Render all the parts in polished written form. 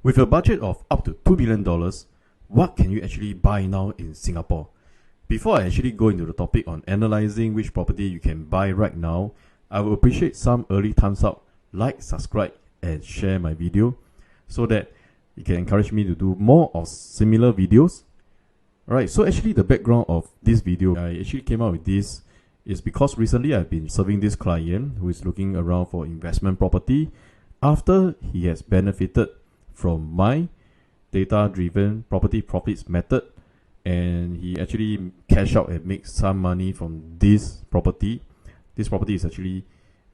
With a budget of up to $2 million, what can you actually buy now in Singapore? Before I actually go into the topic on analyzing which property you can buy right now, I would appreciate some early thumbs up, like, subscribe, and share my video so that you can encourage me to do more of similar videos. Alright, so actually the background of this video, I actually came out with this is because recently I've been serving this client who is looking around for investment property after he has benefited from my data-driven property profits method, and he actually cash out and make some money from this property. This property is actually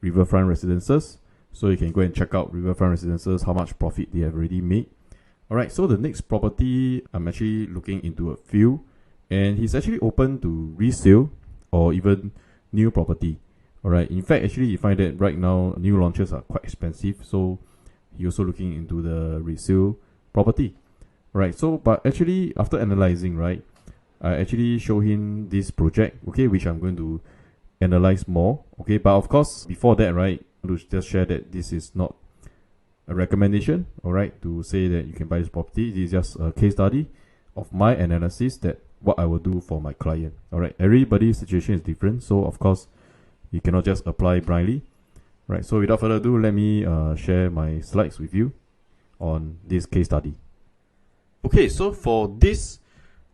Riverfront Residences, so you can go and check out Riverfront Residences, how much profit they have already made. Alright, so the next property, I'm actually looking into a few, and he's actually open to resale or even new property. Alright, in fact, actually you find that right now new launches are quite expensive, so he's also looking into the resale property. Right, so but actually after analyzing, right, I actually show him this project, okay, which I'm going to analyze more, okay. But of course, before that, right, I want to just share that this is not a recommendation, alright, to say that you can buy this property. This is just a case study of my analysis that what I will do for my client. Alright, everybody's situation is different, so of course you cannot just apply blindly. Right, so without further ado, let me share my slides with you on this case study. Okay, so for this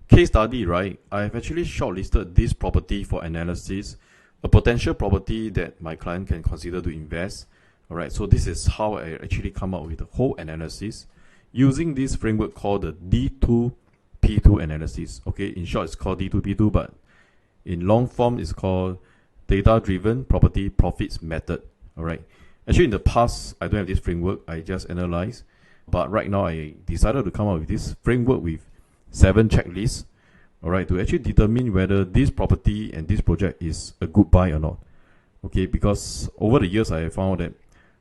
case study, right, I've actually shortlisted this property for analysis, a potential property that my client can consider to invest. Alright, so this is how I actually come up with the whole analysis using this framework called the D2P2 Analysis. Okay, in short, it's called D2P2, but in long form, it's called Data-Driven Property Profits Method. Alright, actually in the past, I don't have this framework, I just analyze. But right now, I decided to come up with this framework with 7 checklists, alright, to actually determine whether this property and this project is a good buy or not. Okay, because over the years, I have found that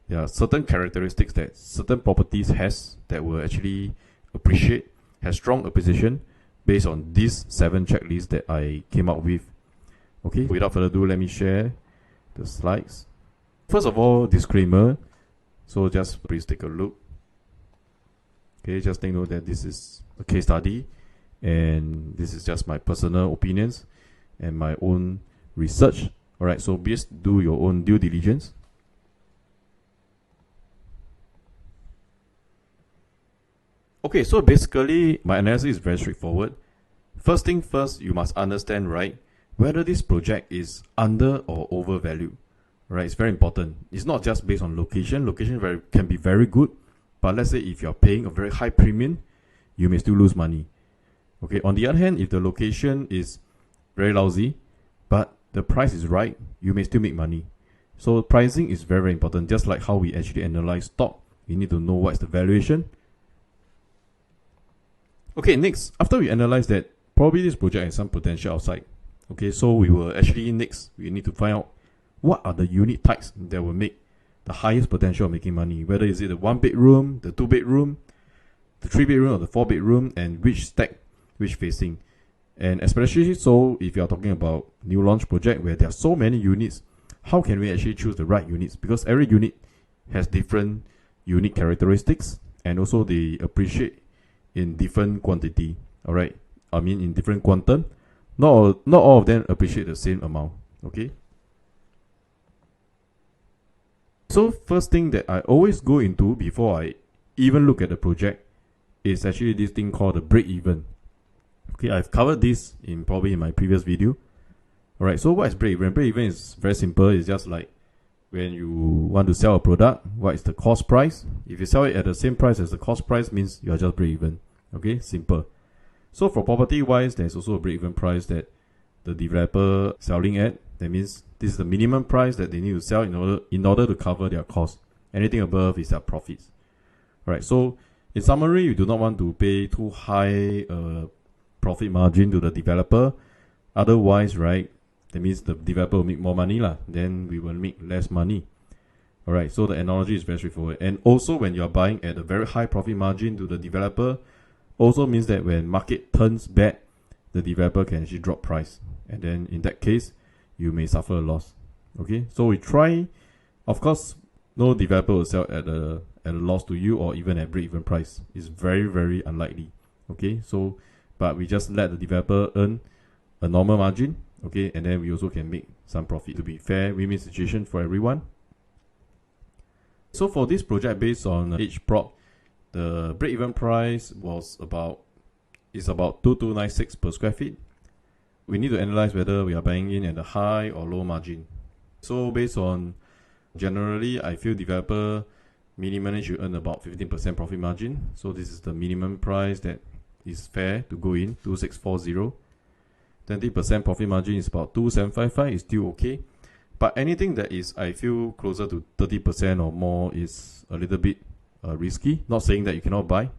there are certain characteristics that certain properties has that will actually appreciate, has strong appreciation based on these 7 checklists that I came up with. Okay, without further ado, let me share the slides. First of all, disclaimer. So just please take a look. Okay, just take note that this is a case study and this is just my personal opinions and my own research. Alright, so please do your own due diligence. Okay, so basically my analysis is very straightforward. First thing first, you must understand, right, whether this project is under or overvalued. Right, it's very important. It's not just based on location. Location can be very good, but let's say if you're paying a very high premium, you may still lose money. Okay, on the other hand, if the location is very lousy, but the price is right, you may still make money. So pricing is very, very important. Just like how we actually analyze stock, we need to know what's the valuation. Okay, next, after we analyze that, probably this project has some potential outside. Okay, so we will actually we need to find out what are the unit types that will make the highest potential of making money, whether is it the 1 bedroom, the 2 bedroom, the 3 bedroom, or the 4 bedroom, and which stack, which facing. And especially so if you are talking about new launch project where there are so many units, how can we actually choose the right units? Because every unit has different unique characteristics, and also they appreciate in different quantity. Alright, I mean in different quantum. Not all of them appreciate the same amount. Okay. So first thing that I always go into before I even look at the project is actually this thing called the break-even. Okay, I've covered this probably in my previous video. Alright, so what is break-even? Break-even is very simple. It's just like when you want to sell a product, what is the cost price? If you sell it at the same price as the cost price, means you are just break-even. Okay, simple. So for property wise, there's also a break-even price that the developer selling at. That means this is the minimum price that they need to sell in order to cover their costs. Anything above is their profits. Alright, so in summary, you do not want to pay too high profit margin to the developer. Otherwise, right, that means the developer will make more money lah. Then we will make less money. Alright, so the analogy is very straightforward. And also when you are buying at a very high profit margin to the developer, also means that when market turns bad, the developer can actually drop price. And then in that case, you may suffer a loss. Okay, so we try, of course, no developer will sell at at a loss to you or even at break-even price. It's very, very unlikely. Okay, so but we just let the developer earn a normal margin. Okay, and then we also can make some profit to be fair, win-win situation for everyone. So for this project based on H prop, the break-even price is about 2296 per square feet. We need to analyze whether we are buying in at a high or low margin. So based on generally, I feel developer minimally should earn about 15% profit margin. So this is the minimum price that is fair to go in, 2640. 20% profit margin is about 2755, is still okay. But anything that is, I feel, closer to 30% or more is a little bit risky. Not saying that you cannot buy.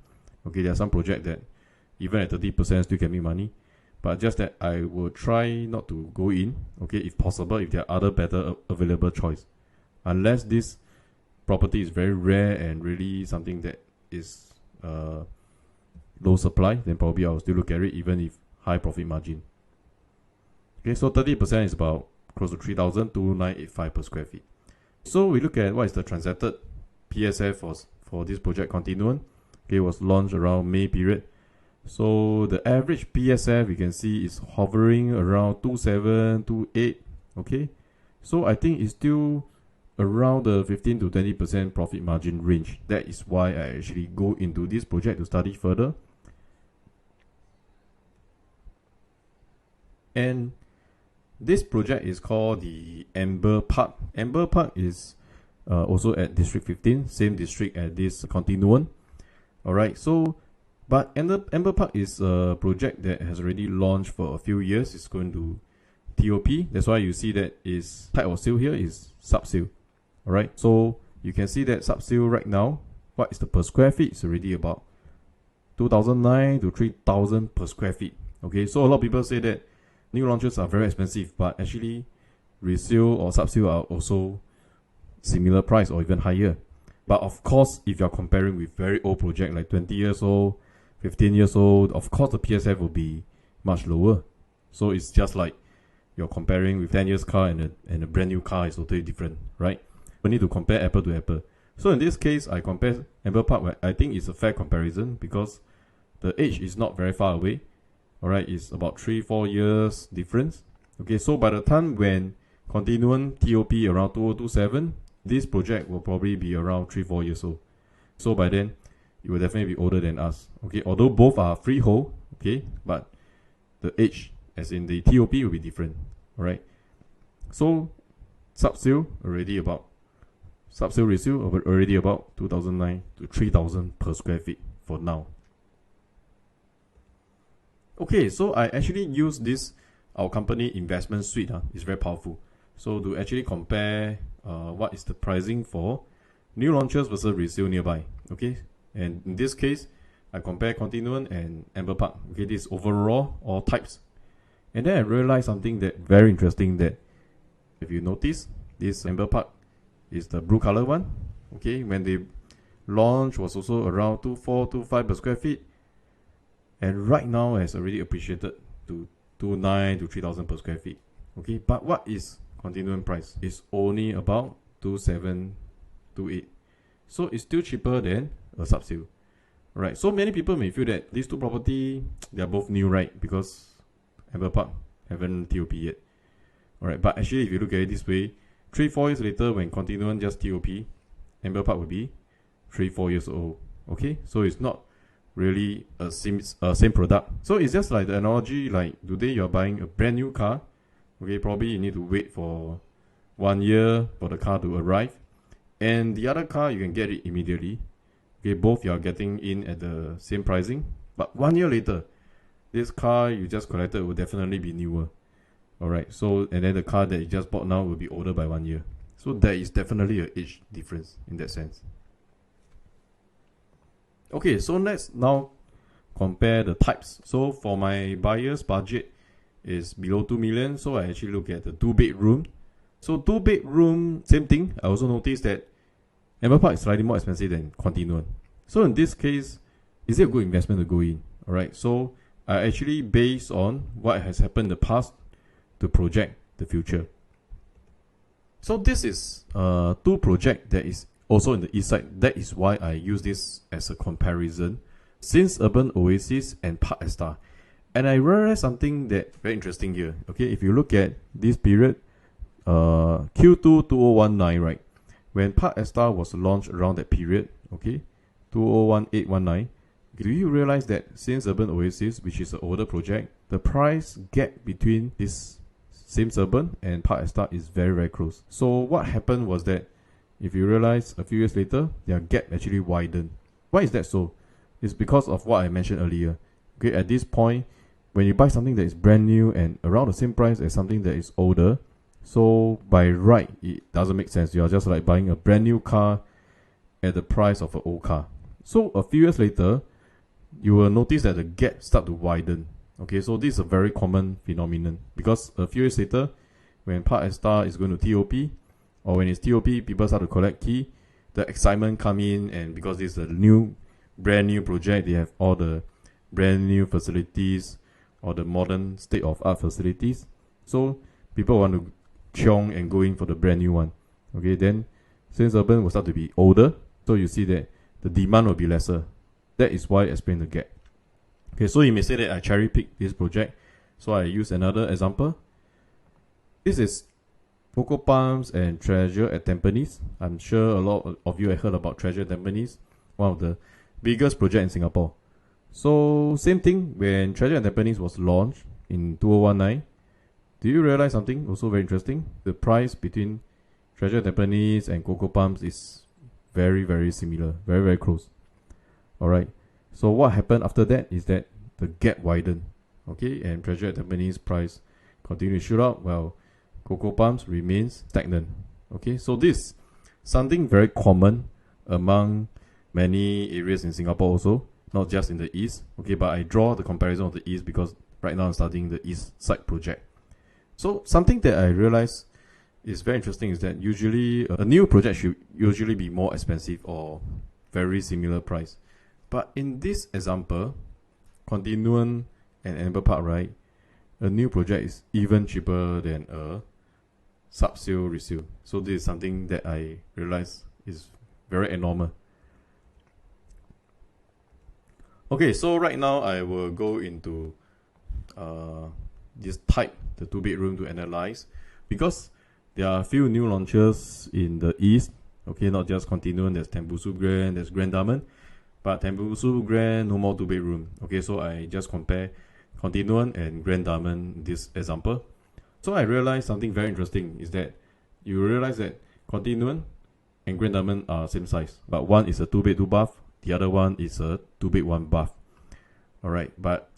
Okay, there are some projects that even at 30% still can make money. But just that I will try not to go in, okay, if possible, if there are other better available choice. Unless this property is very rare and really something that is low supply, then probably I'll still look at it even if high profit margin. Okay, so 30% is about close to 3,2985 per square feet. So we look at what is the transacted PSF for this project Continuum. Okay, it was launched around May period. So the average PSF you can see is hovering around 2728. Okay, so I think it's still around the 15 to 20% profit margin range. That is why I actually go into this project to study further. And this project is called the Amber Park. Amber Park is also at District 15, same district as this Continuum. Alright, so but Amber Park is a project that has already launched for a few years. It's going to TOP. That's why you see that is type of sale here is sub-sale. Alright, so you can see that sub-sale right now, what is the per square feet? It's already about 2,009 to 3,000 per square feet. Okay, so a lot of people say that new launches are very expensive, but actually resale or sub-sale are also similar price or even higher. But of course, if you're comparing with very old project like 20 years old, 15 years old, of course the PSF will be much lower. So it's just like you're comparing with 10 years car and a brand new car is totally different, right? We need to compare apple to apple. So in this case, I compare Amber Park, where I think it's a fair comparison because the age is not very far away. Alright, it's about 3-4 years difference. Okay, so by the time when Continuum TOP around 2027, this project will probably be around 3-4 years old. So by then, it will definitely be older than us. Okay, although both are freehold, okay, but the age, as in the TOP, will be different. Alright, so sub-sale resale already about 2,009 to 3,000 per square feet for now. Okay, so I actually use this, our company investment suite. It's very powerful. So to actually compare what is the pricing for new launches versus resale nearby. Okay, and in this case, I compare Continuum and Amber Park. Okay, this overall all types. And then I realized something that very interesting, that if you notice, this Amber Park is the blue color one. Okay, when they launched was also around 2,425 per square feet. And right now has already appreciated to 2,900 to 3,000 per square feet. Okay, but what is Continuum price? It's only about 2,728. So it's still cheaper than a sub-sale. Right, so many people may feel that these two property, they are both new, right? Because Amber Park haven't TOP yet. Alright, but actually if you look at it this way, 3-4 years later when Continuum just TOP, Amber Park will be 3-4 years old. Okay, so it's not really a same product. So it's just like the analogy, like today you're buying a brand new car. Okay, probably you need to wait for 1 year for the car to arrive, and the other car you can get it immediately. Okay, both you are getting in at the same pricing, but 1 year later this car you just collected will definitely be newer. Alright, so and then the car that you just bought now will be older by 1 year. So there is definitely an age difference in that sense. Okay, so let's now compare the types. So for my buyer's budget is below 2 million, so I actually look at the 2-bedroom. So 2-bedroom, same thing. I also noticed that Amber Park is slightly more expensive than Continuum. So in this case, is it a good investment to go in? Alright, so I actually based on what has happened in the past to project the future. So this is two project that is also in the east side. That is why I use this as a comparison. Since Urban Oasis and Park Esta. And I realized something that very interesting here. Okay, if you look at this period, Q2 2019, right? When Park Esta was launched around that period, okay, 2018-19, do you realize that since Urban Oasis, which is an older project, the price gap between this same Urban and Park Esta is very, very close. So what happened was that, if you realize a few years later, their gap actually widened. Why is that so? It's because of what I mentioned earlier. Okay, at this point, when you buy something that is brand new and around the same price as something that is older, so by right, it doesn't make sense. You are just like buying a brand new car at the price of an old car. So a few years later, you will notice that the gap start to widen. Okay, so this is a very common phenomenon, because a few years later, when Park Esta is going to TOP, or when it's TOP, people start to collect key, the excitement come in, and because this is a brand new project, they have all the brand new facilities or the modern state of art facilities. So people want to chiong and go in for the brand new one. Okay, then since Urban will start to be older, so you see that the demand will be lesser. That is why I explain the gap. Okay, so you may say that I cherry pick this project, so I use another example. This is Coco Palms and Treasure at Tampines. I'm sure a lot of you have heard about Treasure at Tampines, one of the biggest project in Singapore. So same thing, when Treasure at Tampines was launched in 2019, do you realize something also very interesting? The price between Treasure at Tampines and Coco Palms is very, very similar, very, very close. Alright, so what happened after that is that the gap widened. Okay, and Treasure at Tampines price continued to shoot up, while Coco Palms remains stagnant. Okay, so this something very common among many areas in Singapore also, not just in the east. Okay, but I draw the comparison of the east because right now I'm studying the east side project. So something that I realized is very interesting is that usually a new project should usually be more expensive or very similar price. But in this example, Continuum and Amber Park, right, a new project is even cheaper than a sub-sale resale. So this is something that I realized is very abnormal. Okay, so right now I will go into this type, the 2-bedroom, to analyze, because there are a few new launches in the east. Okay, not just Continuum, there's Tembusu Grand, there's Grand Dunman, but Tembusu Grand no more 2-bedroom. Okay, so I just compare Continuum and Grand Dunman in this example. So I realized something very interesting is that you realize that Continuum and Grand Dunman are same size, but one is a 2-bed 2-bath, the other one is a 2-bed 1-bath. Alright, but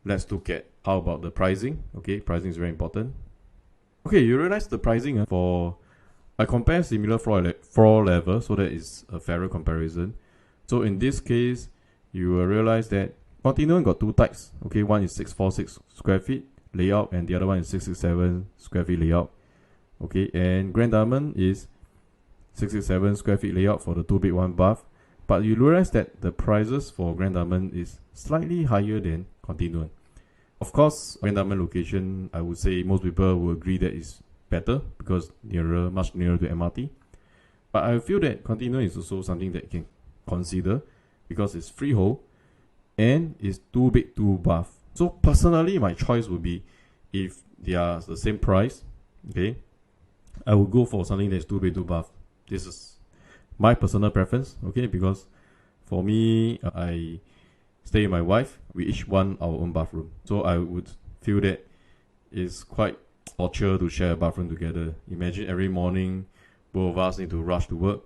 let's look at how about the pricing. Okay, pricing is very important. Okay, you realize the pricing for, I compare similar floor level, so that is a fairer comparison. So in this case, you will realize that Continuum got two types. Okay, one is 646 square feet layout and the other one is 667 square feet layout. Okay, and Grand Dunman is 667 square feet layout for the 2-bed 1-bath. But you realize that the prices for Grand Dunman is slightly higher than Continuum. Of course, Grand Dunman location, I would say most people will agree that is better because much nearer to MRT. But I feel that Continuum is also something that you can consider because it's freehold and it's 2-bed 2-bath. So personally, my choice would be, if they are the same price, okay, I would go for something that's 2-bed 2-bath. This is my personal preference, okay, because for me, I stay with my wife, we each want our own bathroom. So I would feel that it's quite torture to share a bathroom together. Imagine every morning, both of us need to rush to work,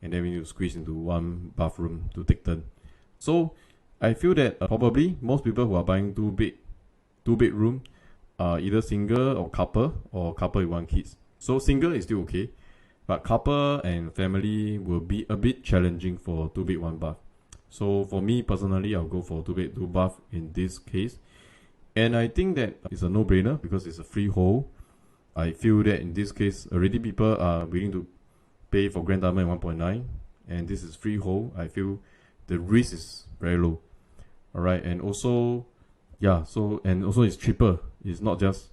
and then we need to squeeze into one bathroom to take turn. So I feel that probably most people who are buying 2-bedroom are either single or couple with 1 kids. So single is still okay, but couple and family will be a bit challenging for 2-bed 1-bath. So for me personally, I'll go for 2-bed 2-bath in this case. And I think that it's a no-brainer because it's a freehold. I feel that in this case, already people are willing to pay for Grand Dunman 1.9, and this is freehold. I feel the risk is very low. Alright, and also, yeah, so, and also it's cheaper. It's not just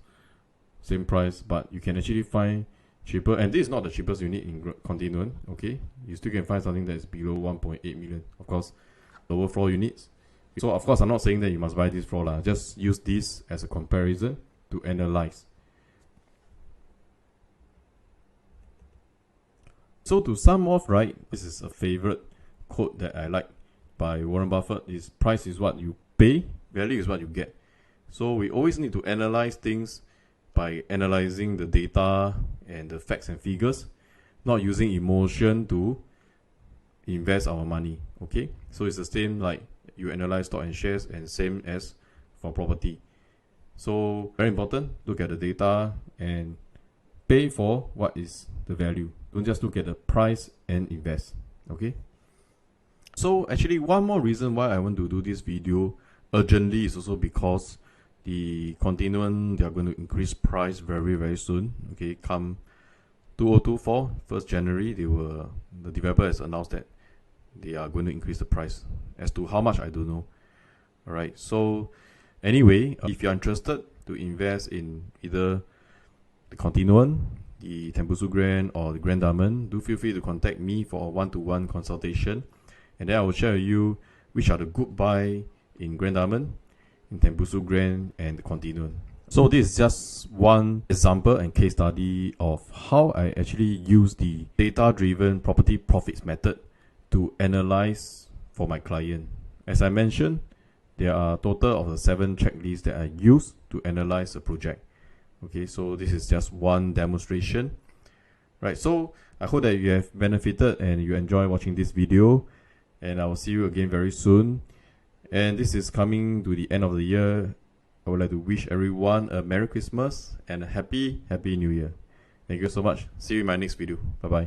same price, but you can actually find cheaper, and this is not the cheapest unit in Continuum. Okay, you still can find something that is below 1.8 million. Of course, lower floor units. So of course, I'm not saying that you must buy this floor lah. Just use this as a comparison to analyze. So to sum off, right, this is a favorite quote that I like by Warren Buffett: is price is what you pay, value is what you get. So we always need to analyze things by analyzing the data and the facts and figures, not using emotion to invest our money. Okay, so it's the same like you analyze stock and shares, and same as for property. So very important, look at the data and pay for what is the value. Don't just look at the price and invest. Okay, so actually one more reason why I want to do this video urgently is also because the Continuum, they are going to increase price very soon. Okay, come 2024, 1st January, the developer has announced that they are going to increase the price. As to how much, I don't know. Alright, so anyway, if you are interested to invest in either the Continuum, the Tembusu Grand, or the Grand Dunman, do feel free to contact me for a one-to-one consultation, and then I will share with you which are the good buy in Grand Dunman, in Tembusu Grand, and the Continuum. So this is just one example and case study of how I actually use the data-driven property profits method to analyze for my client. As I mentioned, there are a total of the 7 checklists that I use to analyze a project. Okay, so this is just one demonstration. Right, so I hope that you have benefited and you enjoy watching this video, and I will see you again very soon. And this is coming to the end of the year. I would like to wish everyone a Merry Christmas and a Happy New Year. Thank you so much. See you in my next video. Bye bye.